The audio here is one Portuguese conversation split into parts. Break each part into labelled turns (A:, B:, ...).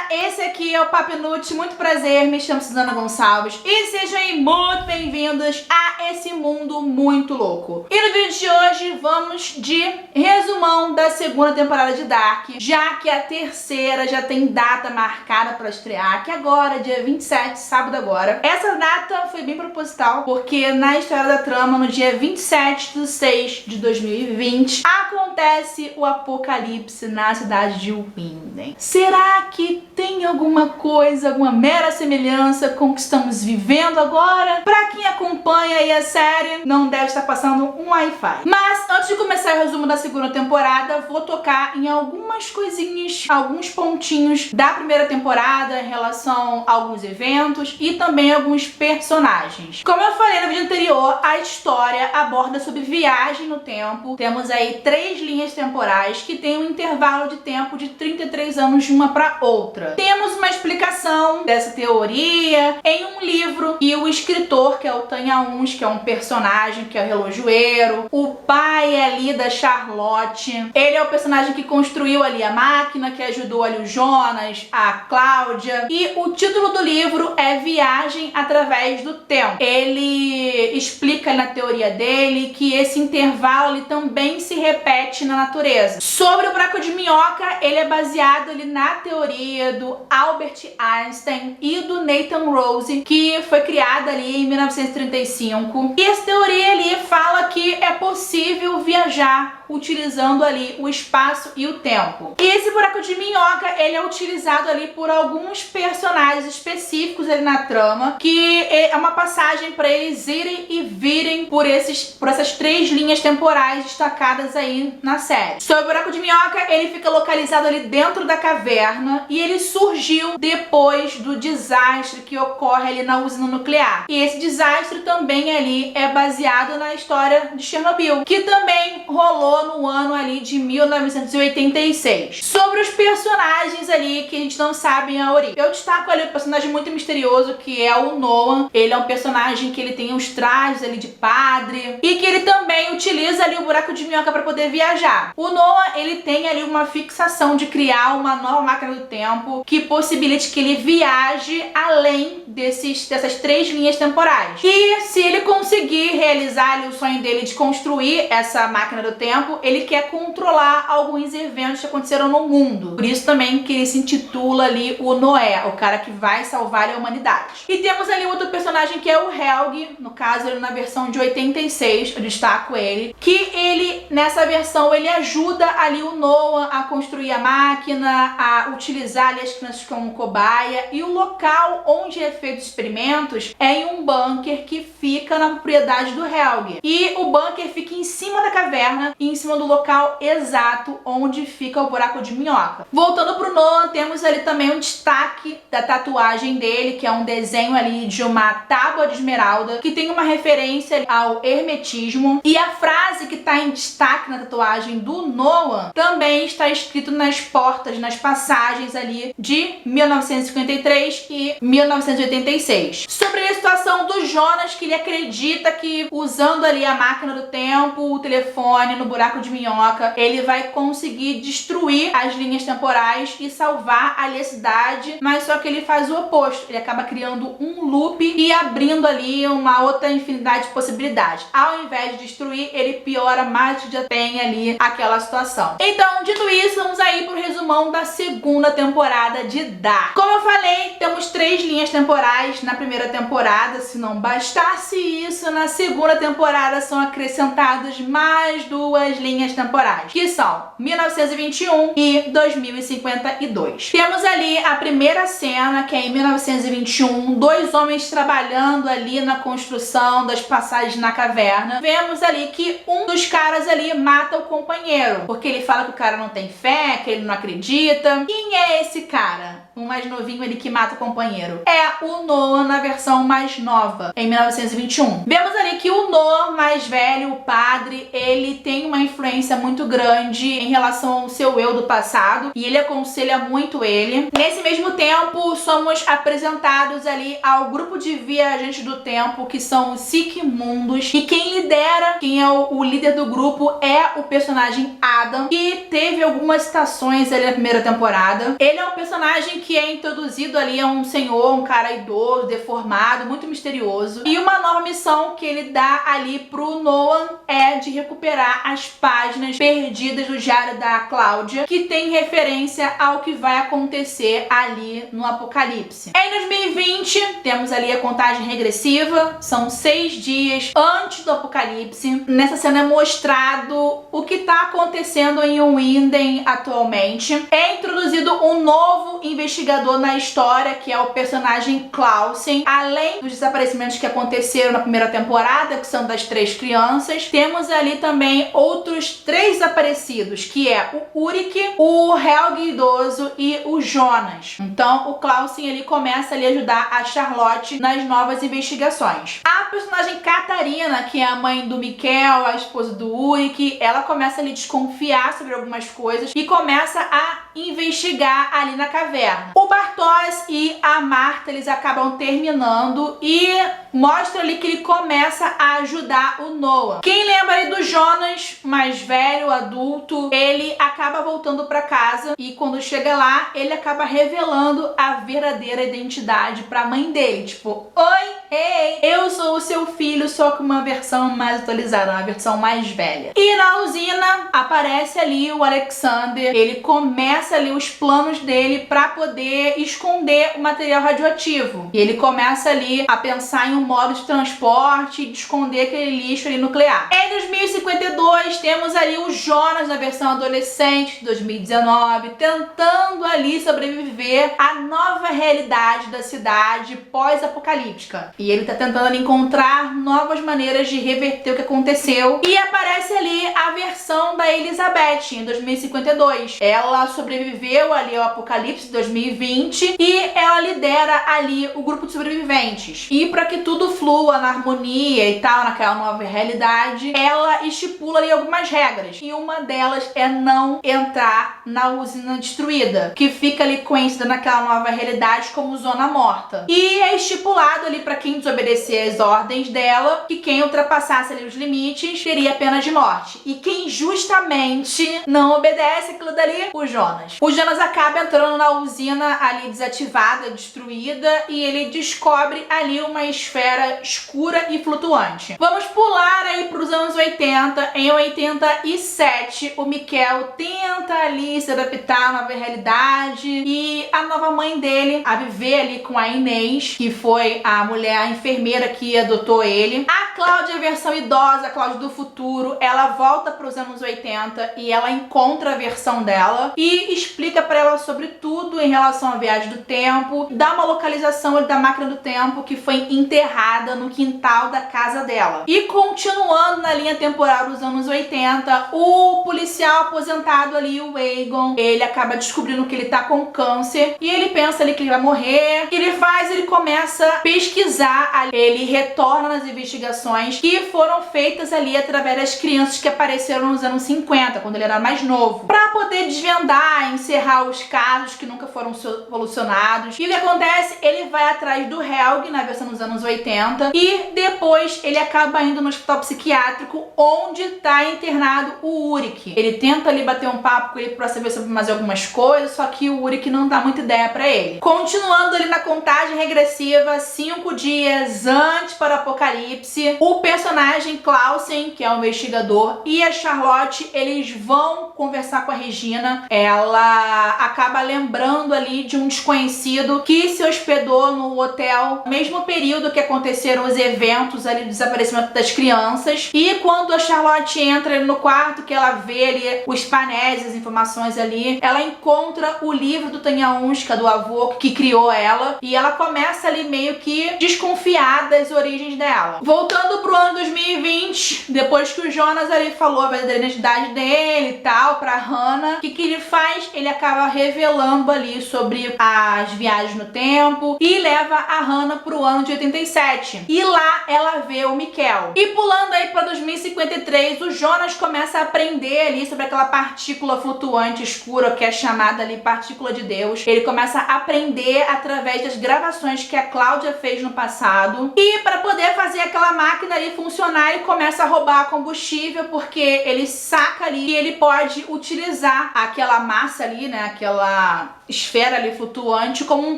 A: Esse aqui é o Papo Inútil, muito prazer, me chamo Suzana Gonçalves e sejam aí muito bem-vindos a esse mundo muito louco. E no vídeo de hoje vamos de resumão da segunda temporada de Dark, já que a terceira já tem data marcada para estrear, que agora, dia 27, sábado agora. Essa data foi bem proposital, porque na história da trama, no dia 27/6/2020, acontece o apocalipse na cidade de Winden. Será que tem alguma coisa, alguma mera semelhança com o que estamos vivendo agora? Pra quem acompanha aí a série, não deve estar passando um Wi-Fi. Mas antes de começar o resumo da segunda temporada, vou tocar em algumas coisinhas, alguns pontinhos da primeira temporada em relação a alguns eventos e também alguns personagens. Como eu falei no vídeo anterior, a história aborda sobre viagem no tempo. Temos aí 3 linhas temporais que têm um intervalo de tempo de 33 anos de uma para outra. Temos uma explicação dessa teoria em um livro e o escritor, que é o Tanya Uns, que é um personagem que é o relojoeiro, o pai ali da Charlotte, ele é o personagem que construiu ali a máquina, que ajudou ali o Jonas, a Cláudia, e o título do livro é Viagem através do Tempo. Ele explica na teoria dele que esse intervalo ali também se repete na natureza. Sobre o buraco de minhoca, ele é baseado ali na teoria do Albert Einstein e do Nathan Rose, que foi criada ali em 1935. E essa teoria ali fala que é possível viajar utilizando ali o espaço e o tempo. E esse buraco de minhoca, ele é utilizado ali por alguns personagens específicos ali na trama, que é uma passagem para eles irem e virem por essas 3 linhas temporais destacadas aí na série. Sobre o buraco de minhoca, ele fica localizado ali dentro da caverna e ele surgiu depois do desastre que ocorre ali na usina nuclear. E esse desastre também ali é baseado na história de Chernobyl, que também rolou no ano ali de 1986. Sobre os personagens ali que a gente não sabe a origem, eu destaco ali um personagem muito misterioso, que é o Noah. Ele é um personagem que ele tem uns trajes ali de padre e que ele também utiliza ali o buraco de minhoca para poder viajar. O Noah, ele tem ali uma fixação de criar uma nova máquina do tempo que possibilite que ele viaje além dessas 3 linhas temporais. E se ele conseguir realizar ali o sonho dele de construir essa máquina do tempo, ele quer controlar alguns eventos que aconteceram no mundo. Por isso também que ele se intitula ali o Noé, o cara que vai salvar a humanidade. E temos ali outro personagem que é o Helge, no caso ele na versão de 86, eu destaco ele, que ele nessa versão ele ajuda ali o Noah a construir a máquina, a utilizar ali as crianças como cobaia, e o local onde é feito os experimentos é em um bunker que fica na propriedade do Helge. E o bunker fica em cima da caverna e em cima do local exato onde fica o buraco de minhoca. Voltando pro Noah, temos ali também um destaque da tatuagem dele, que é um desenho ali de uma tábua de esmeralda, que tem uma referência ao hermetismo, e a frase que está em destaque na tatuagem do Noah também está escrito nas portas, nas passagens ali de 1953 e 1986. Sobre a situação do Jonas, que ele acredita que usando ali a máquina do tempo, o telefone no buraco de minhoca, ele vai conseguir destruir as linhas temporais e salvar ali a cidade, mas só que ele faz o oposto. Ele acaba criando um loop e abrindo ali uma outra infinidade de possibilidades. Ao invés de destruir, ele piora mais do que já tem ali aquela situação. Então, dito isso, vamos aí pro resumão da segunda temporada de Dark. Como eu falei, temos 3 linhas temporais na primeira temporada. Se não bastasse isso, na segunda temporada são acrescentadas mais 2 linhas temporais, que são 1921 e 2052. Temos ali a primeira cena, que é em 1921, 2 homens trabalhando ali na construção das passagens na caverna. Vemos ali que um dos caras ali mata o companheiro, porque ele fala que o cara não tem fé, que ele não acredita. Quem é esse cara? o mais novinho, ele que mata o companheiro. É o Noah na versão mais nova, em 1921. Vemos ali que o Noah mais velho, o padre, ele tem uma influência muito grande em relação ao seu eu do passado e ele aconselha muito ele. Nesse mesmo tempo, somos apresentados ali ao grupo de viajantes do tempo, que são os Sigmundos, e quem lidera, quem é o líder do grupo é o personagem Adam, que teve algumas citações ali na primeira temporada. Ele é um personagem que é introduzido ali a um senhor, um cara idoso, deformado, muito misterioso, e uma nova missão que ele dá ali pro Noah é de recuperar as páginas perdidas do diário da Cláudia, que tem referência ao que vai acontecer ali no Apocalipse. Em 2020, temos ali a contagem regressiva, são 6 dias antes do Apocalipse. Nessa cena é mostrado o que está acontecendo em Winden atualmente. É introduzido um novo investigador na história, que é o personagem Clausen. Além dos desaparecimentos que aconteceram na primeira temporada, que são das 3 crianças, temos ali também outros 3 desaparecidos, que é o Ulrich, o Helge idoso e o Jonas. Então o Clausen ele começa ali a ajudar a Charlotte nas novas investigações. A personagem Catarina, que é a mãe do Mikkel, a esposa do Ulrich, ela começa ali a desconfiar sobre algumas coisas e começa a investigar ali na caverna. O Bartosz e a Marta, eles acabam terminando e mostra ali que ele começa a ajudar o Noah. Quem lembra aí do Jonas, mais velho, adulto, ele acaba voltando pra casa e quando chega lá, ele acaba revelando a verdadeira identidade pra mãe dele. Tipo, oi, ei, eu sou o seu filho, só com uma versão mais atualizada, uma versão mais velha. E na usina aparece ali o Alexander, ele começa ali os planos dele pra poder esconder o material radioativo. E ele começa ali a pensar em um modo de transporte e de esconder aquele lixo ali nuclear. Em 2052 temos ali o Jonas na versão adolescente de 2019, tentando ali sobreviver à nova realidade da cidade pós-apocalíptica. E ele tá tentando ali encontrar novas maneiras de reverter o que aconteceu. E aparece ali a versão da Elizabeth em 2052. Ela sobreviveu ali ao apocalipse de 2020 e ela lidera ali o grupo de sobreviventes. E para que tudo flua na harmonia e tal, naquela nova realidade, ela estipula ali algumas regras. E uma delas é não entrar na usina destruída, que fica ali conhecida naquela nova realidade como zona morta. E é estipulado ali para quem desobedecer as ordens dela, que quem ultrapassasse ali os limites teria pena de morte. E quem justamente não obedece aquilo dali, o Jonas. O Jonas acaba entrando na usina ali desativada, destruída, e ele descobre ali uma esfera escura e flutuante. Vamos pular aí para os anos 80. Em 87, o Mikkel tenta ali se adaptar à nova realidade e a nova mãe dele a viver ali com a Inês, que foi a mulher, a enfermeira que adotou ele. A Cláudia, a versão idosa, a Cláudia do futuro, ela volta para os anos 80 e ela encontra a versão dela e explica para ela sobre tudo em relação à viagem do tempo, dá uma localização da máquina do tempo que foi enterrada no quintal da casa dela. E continuando na linha temporal dos anos 80, o policial aposentado ali, o Egon, ele acaba descobrindo que ele tá com câncer e ele pensa ali que ele vai morrer. O que ele faz? Ele começa a pesquisar ali. Ele retorna nas investigações que foram feitas ali através das crianças que apareceram nos anos 50, quando ele era mais novo, para poder desvendar, encerrar os casos que nunca foram solucionados. E o que acontece? Ele vai atrás do Helge na versão dos anos 80 e depois ele acaba indo no hospital psiquiátrico onde tá internado o Ulrich. Ele tenta ali bater um papo com ele pra saber sobre mais algumas coisas, só que o Ulrich não dá muita ideia pra ele. Continuando ali na contagem regressiva, 5 dias antes para o apocalipse, o personagem Clausen, que é o investigador, e a Charlotte, eles vão conversar com a Regina. Ela acaba lembrando ali de um desconhecido que se hospedou no hotel no mesmo período que aconteceram os eventos ali do desaparecimento das crianças. E quando a Charlotte entra ali no quarto, que ela vê ali os painéis, as informações ali, ela encontra o livro do Tanya Unska, do avô que criou ela, e ela começa ali meio que desconfiar das origens dela. Voltando pro ano 2020, Depois que o Jonas ali falou a verdadeira identidade dele e tal pra Hannah, o que ele faz? Ele acaba revelando ali sobre as viagens no tempo e leva a Hannah pro ano de 87. E lá ela vê o Mikel. E pulando aí pra 2053, o Jonas começa a aprender ali sobre aquela partícula flutuante escura que é chamada ali partícula de Deus. Ele começa a aprender através das gravações que a Cláudia fez no passado. E para poder fazer aquela máquina ali funcionar, ele começa a roubar combustível, porque ele saca ali e ele pode utilizar aquela massa ali, né, aquela esfera ali flutuante como um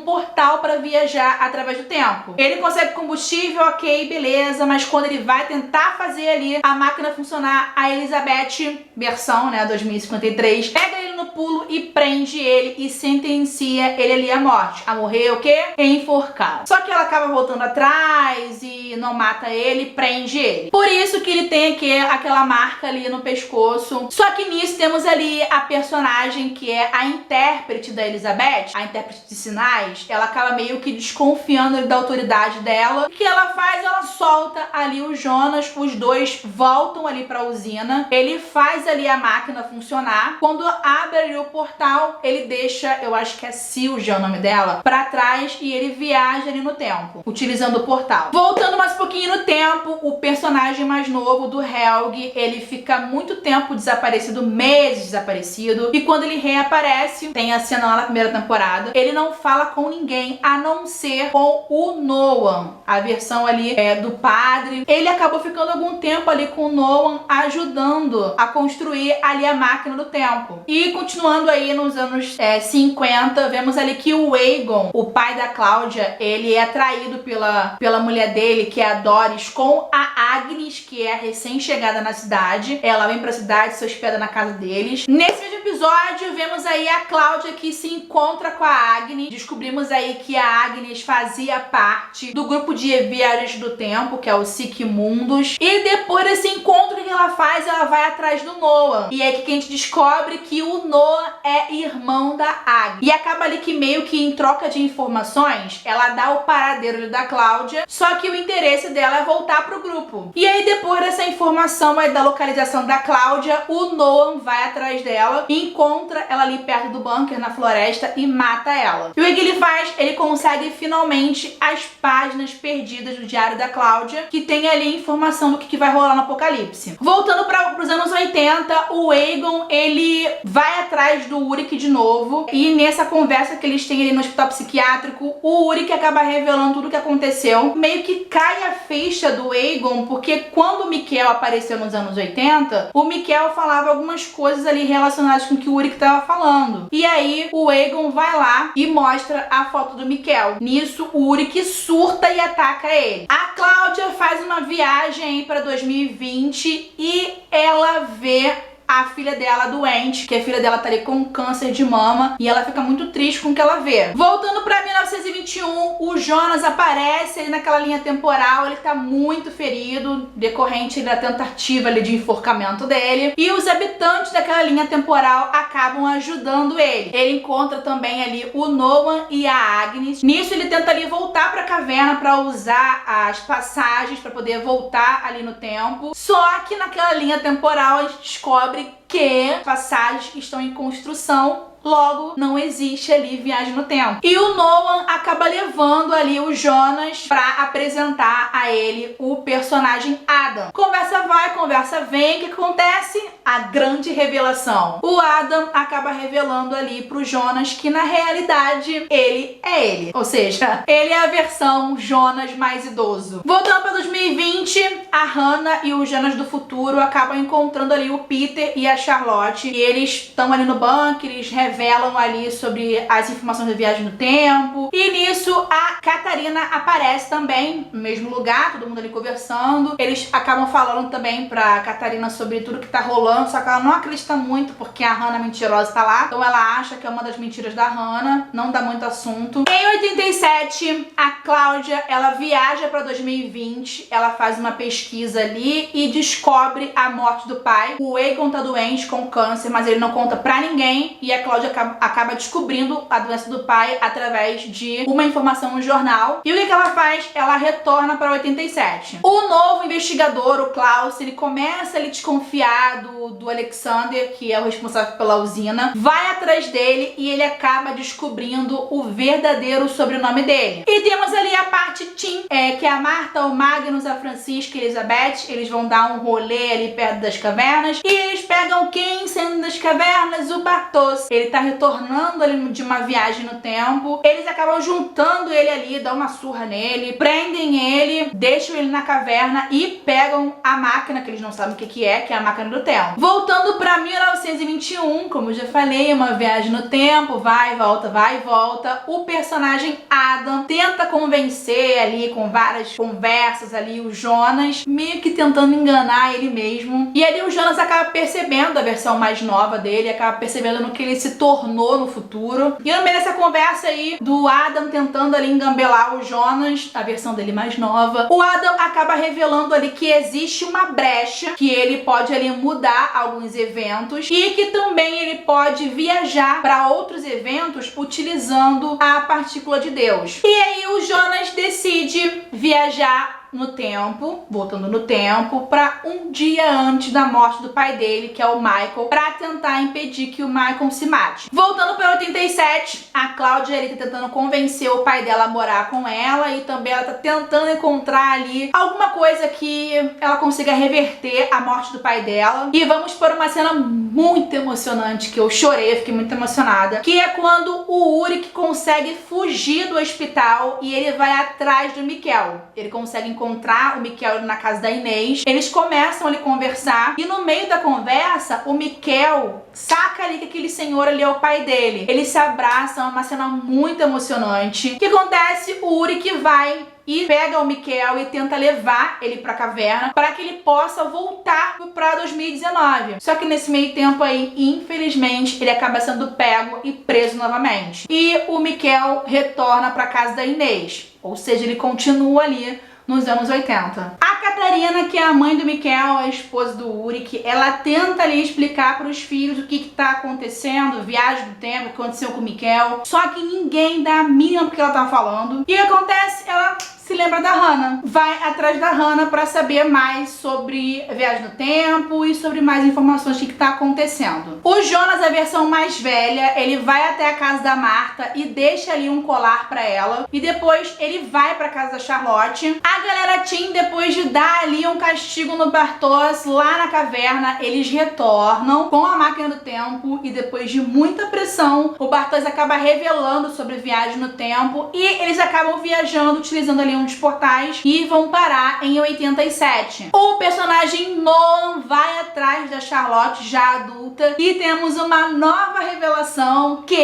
A: portal para viajar através do tempo. Ele consegue combustível, ok, beleza, mas quando ele vai tentar fazer ali a máquina funcionar, a Elizabeth, versão, né, 2053, pega ele no pulo e prende ele e sentencia ele ali à morte. A morrer o quê? Enforcado. Só que ela acaba voltando atrás e não mata ele, prende ele. Por isso que ele tem aqui aquela marca ali no pescoço. Só que nisso temos ali a personagem que é a intérprete da Elizabeth, a intérprete de sinais. Ela acaba meio que desconfiando da autoridade dela. O que ela faz? Ela solta ali o Jonas, os dois voltam ali pra usina. Ele faz ali a máquina funcionar. Quando abre ali o portal, ele deixa, eu acho que é Sylvia o nome dela, pra trás e ele viaja ali no tempo, utilizando o portal. Voltando mais um pouquinho no tempo, o personagem mais novo do Helge, ele fica muito tempo desaparecido, meses desaparecido, e quando ele reaparece, tem a cena lá na primeira temporada, ele não fala com ninguém, a não ser com o Noam, a versão ali do padre. Ele acabou ficando algum tempo ali com o Noam, ajudando a construir ali a máquina do tempo. E continuando aí nos anos 50, vemos ali que o Aegon, o pai da Cláudia, ele é atraído pela mulher dele, que é a Doris, com a Agnes, que é recém-chegada na cidade. Ela vem pra cidade, se hospeda na casa deles. Nesse mesmo episódio, vemos aí a Cláudia que se encontra com a Agnes. Descobrimos aí que a Agnes fazia parte do grupo de viajantes do tempo, que é o Sigmundos. E depois desse encontro, o que ela faz? Ela vai atrás do Noah. E é aqui que a gente descobre que o Noah é irmão da Agnes. E acaba ali que meio que em troca de informações, ela dá o paradeiro da Cláudia, só que o interesse dela é voltar pro grupo. E aí depois dessa informação aí da localização da Cláudia, o Noam vai atrás dela e encontra ela ali perto do bunker, na floresta, e mata ela. E o que ele faz? Ele consegue finalmente as páginas perdidas do diário da Cláudia, que tem ali informação do que vai rolar no apocalipse. Voltando para os anos 80, o Aegon, ele vai atrás do Ulrich de novo, e nessa conversa que eles têm ali no hospital psiquiátrico, o Ulrich acaba revelando tudo o que aconteceu. Meio que cai a ficha do Aegon, porque quando o Mikel apareceu nos anos 80, o Mikel falava algumas coisas ali relacionadas com o que o Ulrich estava falando. E aí o Aegon vai lá e mostra a foto do Mikel. Nisso, o Ulrich surta e ataca ele. A Cláudia faz uma viagem para 2020 e ela vê a filha dela doente, que a filha dela tá ali com câncer de mama, e ela fica muito triste com o que ela vê. Voltando pra 1921, o Jonas aparece ali naquela linha temporal, ele tá muito ferido, decorrente da tentativa ali de enforcamento dele, e os habitantes daquela linha temporal acabam ajudando ele. Ele encontra também ali o Noam e a Agnes. Nisso ele tenta ali voltar pra caverna pra usar as passagens pra poder voltar ali no tempo, só que naquela linha temporal a gente descobre que passagens estão em construção, logo não existe ali viagem no tempo. E o Noam acaba levando ali o Jonas pra apresentar a ele o personagem Adam. Conversa vai, conversa vem, o que acontece? A grande revelação. O Adam acaba revelando ali pro Jonas que na realidade ele é ele. Ou seja, ele é a versão Jonas mais idoso. Voltando pra 2020, a Hannah e o Jonas do futuro acabam encontrando ali o Peter e a Charlotte. E eles estão ali no bunker, eles revelam ali sobre as informações da viagem no tempo. E nisso a Catarina aparece também no mesmo lugar, todo mundo ali conversando. Eles acabam falando também pra Catarina sobre tudo que tá rolando, só que ela não acredita muito porque a Hannah mentirosa tá lá. Então ela acha que é uma das mentiras da Hannah, não dá muito assunto. Em 87, a Cláudia, ela viaja pra 2020, ela faz uma pesquisa ali e descobre a morte do pai. O Aegon tá doente com câncer, mas ele não conta pra ninguém, e a Cláudia acaba descobrindo a doença do pai através de uma informação no jornal. E o que ela faz? Ela retorna para 87. O novo investigador, o Klaus, ele começa ali desconfiar do Alexander, que é o responsável pela usina, vai atrás dele e ele acaba descobrindo o verdadeiro sobrenome dele. E temos ali a parte teen, que é a Marta, o Magnus, a Francisca e a Elizabeth. Eles vão dar um rolê ali perto das cavernas e eles pegam quem saindo das cavernas? O Bartos. Ele tá retornando ali de uma viagem no tempo. Eles acabam juntando ele ali, dão uma surra nele, prendem ele, deixam ele na caverna e pegam a máquina, que eles não sabem o que é a máquina do tempo. Voltando pra 1921, como eu já falei, uma viagem no tempo, vai e volta. O personagem Adam tenta convencer ali, com várias conversas ali, o Jonas, meio que tentando enganar ele mesmo. E ali o Jonas acaba percebendo a versão mais nova dele, acaba percebendo no que ele se tornou no futuro. E no meio dessa conversa aí, do Adam tentando ali engambelar o Jonas, a versão dele mais nova, o Adam acaba revelando ali que existe uma brecha, que ele pode ali mudar alguns eventos e que também ele pode viajar para outros eventos utilizando a partícula de Deus. E aí o Jonas decide viajar no tempo, voltando no tempo, para um dia antes da morte do pai dele, que é o Michael, para tentar impedir que o Michael se mate. Voltando para 87, a Cláudia ele tá tentando convencer o pai dela a morar com ela e também ela tá tentando encontrar ali alguma coisa que ela consiga reverter a morte do pai dela. E vamos por uma cena muito emocionante que eu chorei, eu fiquei muito emocionada, que é quando o Ulrich consegue fugir do hospital e ele vai atrás do Mikkel. Ele consegue encontrar o Mikkel na casa da Inês. Eles começam ali a conversar e no meio da conversa o Mikkel saca ali que aquele senhor ali é o pai dele. Eles se abraçam, é uma cena muito emocionante. O que acontece? O Ulrich vai e pega o Mikkel e tenta levar ele pra caverna para que ele possa voltar pra 2019. Só que nesse meio tempo aí, infelizmente, ele acaba sendo pego e preso novamente. E o Mikkel retorna pra casa da Inês. Ou seja, ele continua ali nos anos 80. A Catarina, que é a mãe do Mikkel, a esposa do Ulrich, ela tenta ali explicar para os filhos o que tá acontecendo, viagem do tempo, o que aconteceu com o Mikkel, só que ninguém dá a mínima porque ela tá falando. E o que acontece? Ela se lembra da Hannah. Vai atrás da Hannah para saber mais sobre a viagem no tempo e sobre mais informações do que tá acontecendo. O Jonas, a versão mais velha, ele vai até a casa da Marta e deixa ali um colar para ela. E depois ele vai para casa da Charlotte. A galera teen, depois de dar ali um castigo no Bartos lá na caverna, eles retornam com a máquina do tempo e depois de muita pressão, o Bartos acaba revelando sobre viagem no tempo e eles acabam viajando utilizando ali um dos portais e vão parar em 87. O personagem Nolan vai atrás da Charlotte já adulta e temos uma nova revelação que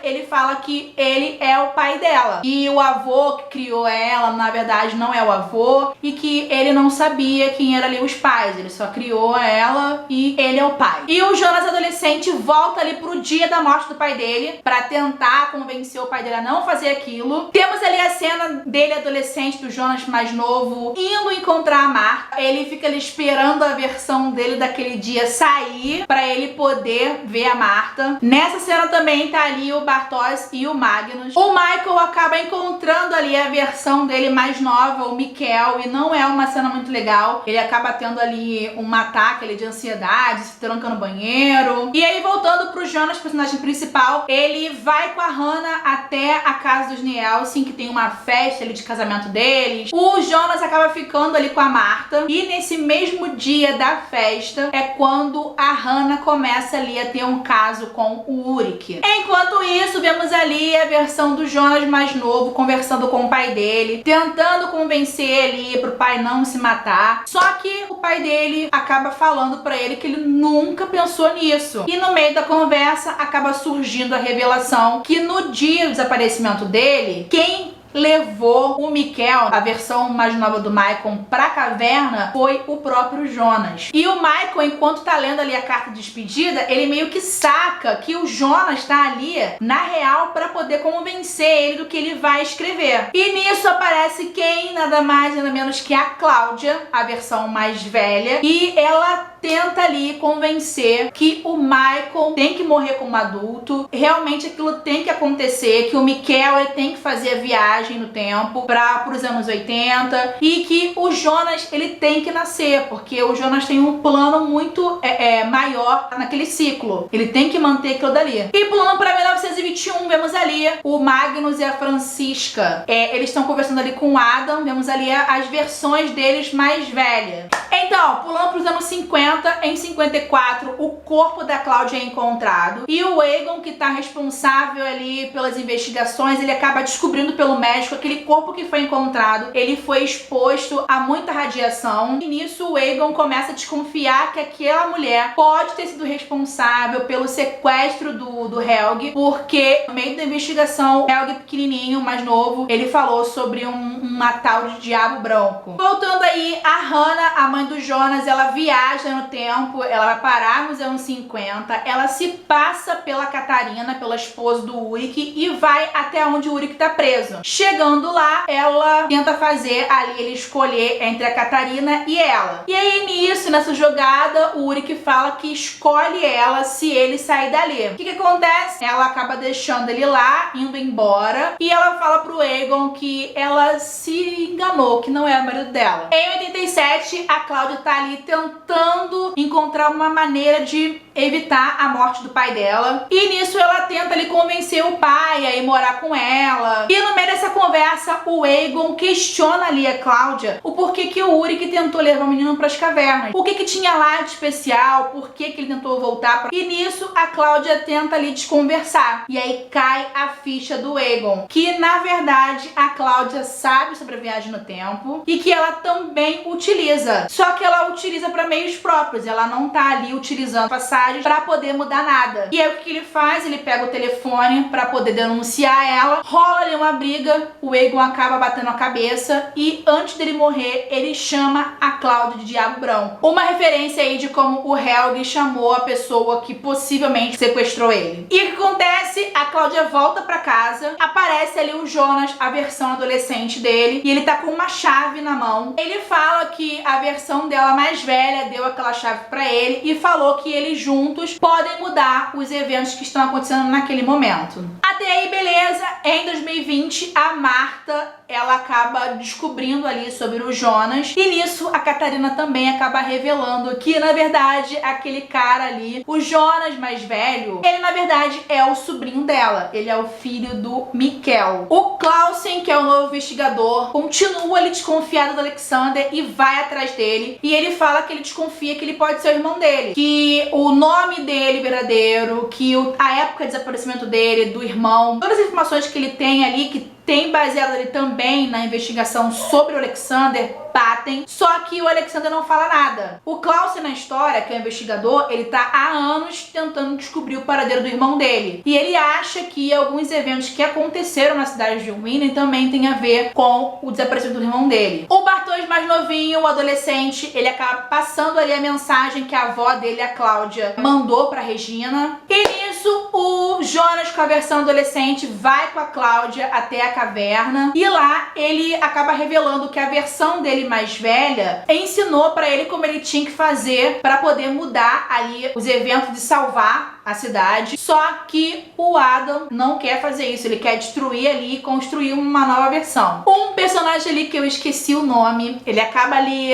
A: ele fala que ele é o pai dela e o avô que criou ela na verdade não é o avô e que ele não sabia quem eram ali os pais, ele só criou ela e ele é o pai. E o Jonas adolescente volta ali pro dia da morte do pai dele pra tentar convencer o pai dele a não fazer aquilo. Temos ali a cena dele adolescente, do Jonas mais novo, indo encontrar a Marta. Ele fica ali esperando a versão dele daquele dia sair pra ele poder ver a Marta. Nessa cena também tá ali o Bartos e o Magnus. O Michael acaba encontrando ali a versão dele mais nova, o Mikkel, e não é uma cena muito legal. Ele acaba tendo ali um ataque ali de ansiedade, se tranca no banheiro. E aí, voltando pro Jonas, personagem principal, ele vai com a Hannah até a casa dos Nielsen, que tem uma festa ali de casamento deles. O Jonas acaba ficando ali com a Marta e nesse mesmo dia da festa é quando a Hannah começa ali a ter um caso com o Ulrich. Enquanto isso, vemos ali a versão do Jonas mais novo conversando com o pai dele, tentando convencer ele pro pai não se matar. Só que o pai dele acaba falando pra ele que ele nunca pensou nisso. E no meio da conversa acaba surgindo a revelação que no dia do desaparecimento dele, quem levou o Mikkel, a versão mais nova do Michael, pra caverna foi o próprio Jonas. E o Michael, enquanto tá lendo ali a carta de despedida, ele meio que saca que o Jonas tá ali na real pra poder convencer ele do que ele vai escrever. E nisso aparece quem? Nada mais nada menos que a Cláudia, a versão mais velha, e ela tenta ali convencer que o Michael tem que morrer como adulto, realmente aquilo tem que acontecer, que o Mikkel ele tem que fazer a viagem viagem no tempo para os anos 80 e que o Jonas ele tem que nascer, porque o Jonas tem um plano muito maior naquele ciclo. Ele tem que manter aquilo dali. E pulando para 1921, vemos ali o Magnus e a Francisca. Eles estão conversando ali com o Adam, vemos ali as versões deles mais velhas. Então, pulando para os anos 50, em 54, o corpo da Cláudia é encontrado e o Egon, que está responsável ali pelas investigações, ele acaba descobrindo pelo médico aquele corpo que foi encontrado, ele foi exposto a muita radiação e nisso o Egon começa a desconfiar que aquela mulher pode ter sido responsável pelo sequestro do Helge, porque no meio da investigação, o Helge pequenininho, mais novo, ele falou sobre uma tal de diabo branco. Voltando aí, a Hannah, a mãe do Jonas, ela viaja no tempo, ela vai parar nos anos 50, ela se passa pela Catarina, pela esposa do Ulrich, e vai até onde o Ulrich tá preso. Chegando lá, ela tenta fazer ali ele escolher entre a Catarina e ela. E aí nisso, nessa jogada, o Ulrich fala que escolhe ela se ele sair dali. O que acontece? Ela acaba deixando ele lá, indo embora, e ela fala pro Egon que ela se enganou, que não é o marido dela. Em 87, a Cláudia tá ali tentando encontrar uma maneira de evitar a morte do pai dela. E nisso ela tenta ali convencer o pai a ir morar com ela. E no meio dessa conversa, o Egon questiona ali a Cláudia o porquê que o Ulrich tentou levar o menino para as cavernas. O que tinha lá de especial, por que ele tentou voltar. E nisso a Cláudia tenta ali desconversar. E aí cai a ficha do Egon, que na verdade a Cláudia sabe sobre a viagem no tempo e que ela também utiliza. Só que ela utiliza para meios próprios, ela não tá ali utilizando passagens para poder mudar nada. E aí o que ele faz? Ele pega o telefone para poder denunciar ela, rola ali uma briga, o Egon acaba batendo a cabeça e antes dele morrer, ele chama a Cláudia de Diabo Branco. Uma referência aí de como o Helge chamou a pessoa que possivelmente sequestrou ele. E o que acontece? A Cláudia volta para casa, aparece ali o Jonas, a versão adolescente dele, e ele tá com uma chave na mão. Ele fala que a versão dela mais velha deu aquela chave para ele e falou que eles juntos podem mudar os eventos que estão acontecendo naquele momento. Até aí, beleza. Em 2020, a Marta, ela acaba descobrindo ali sobre o Jonas e nisso a Catarina também acaba revelando que na verdade aquele cara ali, o Jonas mais velho, ele na verdade é o sobrinho dela, ele é o filho do Mikkel. O Clausen, que é o novo investigador, continua ali desconfiado do Alexander e vai atrás dele e ele fala que ele desconfia que ele pode ser o irmão dele, que o nome dele verdadeiro, que a época de desaparecimento dele, do irmão, todas as informações que ele tem ali, que tem baseado ali também na investigação sobre o Alexander, batem, só que o Alexander não fala nada. O Clausen na história, que é o investigador, ele tá há anos tentando descobrir o paradeiro do irmão dele. E ele acha que alguns eventos que aconteceram na cidade de Winning também tem a ver com o desaparecimento do irmão dele. O Bartosz mais novinho, o adolescente, ele acaba passando ali a mensagem que a avó dele, a Cláudia, mandou pra Regina. E nisso, o Jonas, com a versão adolescente, vai com a Cláudia até a caverna e lá ele acaba revelando que a versão dele mais velha ensinou pra ele como ele tinha que fazer para poder mudar ali os eventos de salvar a cidade. Só que o Adam não quer fazer isso, ele quer destruir ali e construir uma nova versão. Um personagem ali que eu esqueci o nome, ele acaba ali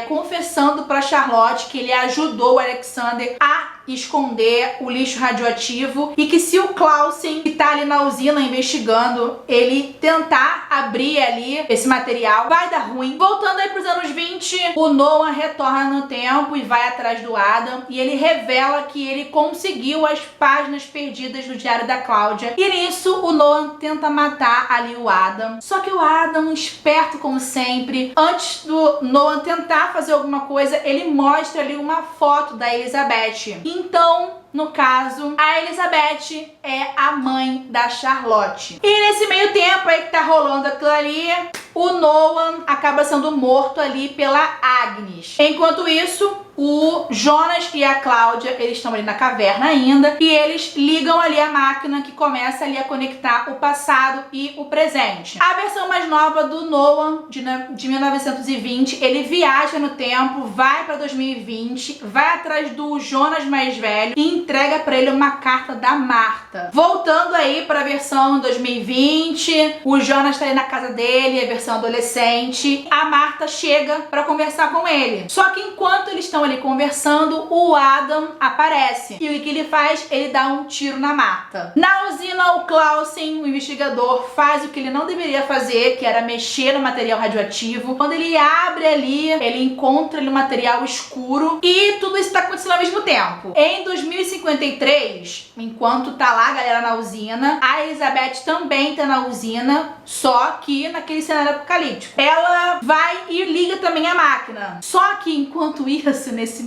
A: confessando pra Charlotte que ele ajudou o Alexander a esconder o lixo radioativo e que se o Clausen, que tá ali na usina investigando, ele tentar abrir ali esse material, vai dar ruim. Voltando aí pros anos 20, o Noah retorna no tempo e vai atrás do Adam e ele revela que ele conseguiu as páginas perdidas do diário da Cláudia e nisso o Noah tenta matar ali o Adam. Só que o Adam, esperto como sempre, antes do Noah tentar fazer alguma coisa, ele mostra ali uma foto da Elizabeth. Então, no caso, a Elizabeth é a mãe da Charlotte. E nesse meio tempo aí que tá rolando aquilo ali, o Noah acaba sendo morto ali pela Agnes. Enquanto isso, o Jonas e a Cláudia, eles estão ali na caverna ainda e eles ligam ali a máquina que começa ali a conectar o passado e o presente. A versão mais nova do Noah, de 1920, ele viaja no tempo, vai para 2020, vai atrás do Jonas mais velho e entrega pra ele uma carta da Marta. Voltando aí pra versão 2020, o Jonas tá aí na casa dele, a versão adolescente. A Marta chega pra conversar com ele. Só que enquanto eles estão ali conversando, o Adam aparece. E o que ele faz? Ele dá um tiro na Marta. Na usina, o Clausen, o investigador, faz o que ele não deveria fazer, que era mexer no material radioativo. Quando ele abre ali, ele encontra ali um material escuro e tudo isso tá acontecendo ao mesmo tempo. Em 2053, enquanto tá lá a galera na usina, a Elizabeth também tá na usina, só que naquele cenário apocalíptico. Ela vai e liga também a máquina. Só que enquanto isso, nesse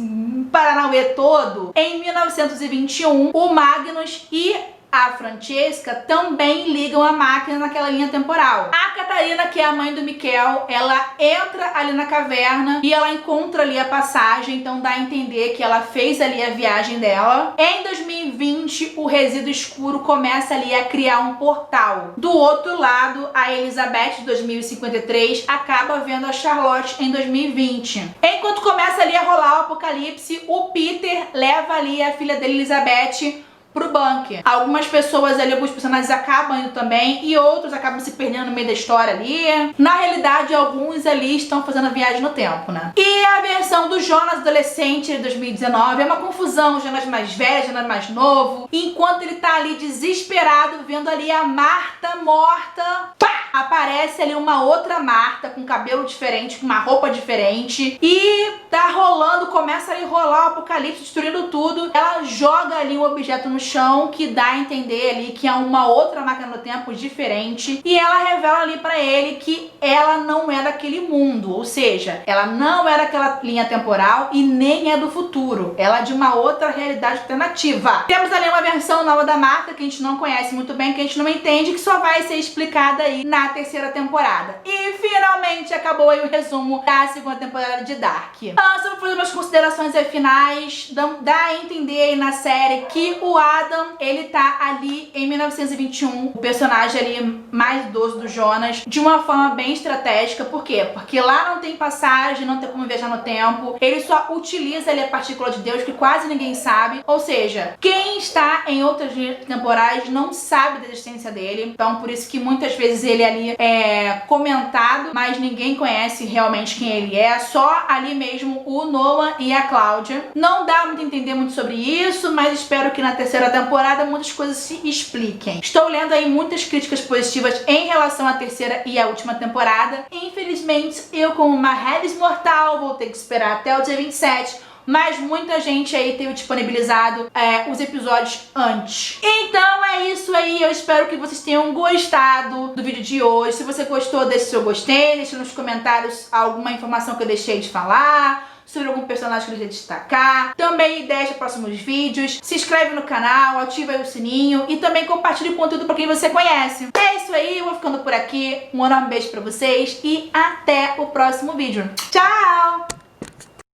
A: Paranauê todo, em 1921, o Magnus e a Francesca também ligam a máquina naquela linha temporal. A Catarina, que é a mãe do Miquel, ela entra ali na caverna e ela encontra ali a passagem, então dá a entender que ela fez ali a viagem dela. Em 2020, o resíduo escuro começa ali a criar um portal. Do outro lado, a Elizabeth, de 2053, acaba vendo a Charlotte em 2020. Enquanto começa ali a rolar o apocalipse, o Peter leva ali a filha dele, Elizabeth, pro bunker. Algumas pessoas ali, alguns personagens acabam indo também e outros acabam se perdendo no meio da história ali. Na realidade, alguns ali estão fazendo a viagem no tempo, né? E a versão do Jonas adolescente de 2019 é uma confusão, o Jonas mais velho, o Jonas mais novo. Enquanto ele tá ali desesperado, vendo ali a Marta morta, pá! Aparece ali uma outra Marta com cabelo diferente, com uma roupa diferente e tá rolando, começa ali a rolar o apocalipse, destruindo tudo. Ela joga ali um objeto no chão que dá a entender ali que é uma outra máquina do tempo diferente e ela revela ali pra ele que ela não é daquele mundo, ou seja, ela não é daquela linha temporal e nem é do futuro, ela é de uma outra realidade alternativa. Temos ali uma versão nova da Marta que a gente não conhece muito bem, que a gente não entende, que só vai ser explicada aí na terceira temporada. E finalmente acabou aí o resumo da segunda temporada de Dark. Só vou fazer umas considerações aí finais. Dá a entender aí na série que o Adam, ele tá ali em 1921, o personagem ali mais idoso do Jonas, de uma forma bem estratégica. Por quê? Porque lá não tem passagem, não tem como viajar no tempo, ele só utiliza ali a partícula de Deus, que quase ninguém sabe, ou seja, quem está em outras linhas temporais não sabe da existência dele, então por isso que muitas vezes ele ali é comentado, mas ninguém conhece realmente quem ele é, só ali mesmo o Noah e a Cláudia. Não dá muito a entender muito sobre isso, mas espero que na terceira temporada muitas coisas se expliquem. Estou lendo aí muitas críticas positivas em relação à terceira e à última temporada. Infelizmente, eu como uma Harris mortal vou ter que esperar até o dia 27, mas muita gente aí tem disponibilizado os episódios antes. Então é isso aí, eu espero que vocês tenham gostado do vídeo de hoje. Se você gostou, deixe seu gostei, deixe nos comentários alguma informação que eu deixei de falar, sobre algum personagem que eu queria destacar. Também ideias para próximos vídeos. Se inscreve no canal, ativa aí o sininho e também compartilhe o conteúdo para quem você conhece. É isso aí, eu vou ficando por aqui. Um enorme beijo para vocês e até o próximo vídeo. Tchau!